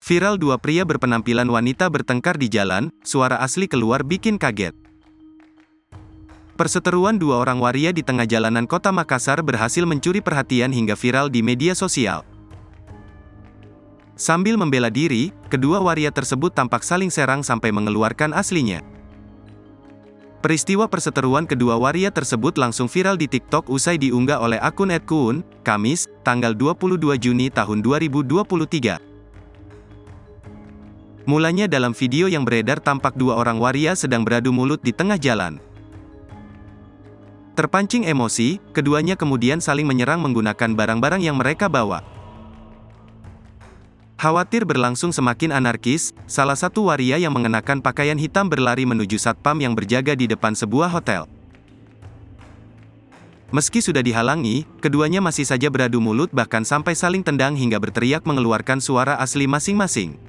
Viral dua pria berpenampilan wanita bertengkar di jalan, suara asli keluar bikin kaget. Perseteruan dua orang waria di tengah jalanan kota Makassar berhasil mencuri perhatian hingga viral di media sosial. Sambil membela diri, kedua waria tersebut tampak saling serang sampai mengeluarkan aslinya. Peristiwa perseteruan kedua waria tersebut langsung viral di TikTok usai diunggah oleh akun @kuun, Kamis, tanggal 22 Juni tahun 2023. Mulanya dalam video yang beredar tampak dua orang waria sedang beradu mulut di tengah jalan. Terpancing emosi, keduanya kemudian saling menyerang menggunakan barang-barang yang mereka bawa. Khawatir berlangsung semakin anarkis, salah satu waria yang mengenakan pakaian hitam berlari menuju satpam yang berjaga di depan sebuah hotel. Meski sudah dihalangi, keduanya masih saja beradu mulut bahkan sampai saling tendang hingga berteriak mengeluarkan suara asli masing-masing.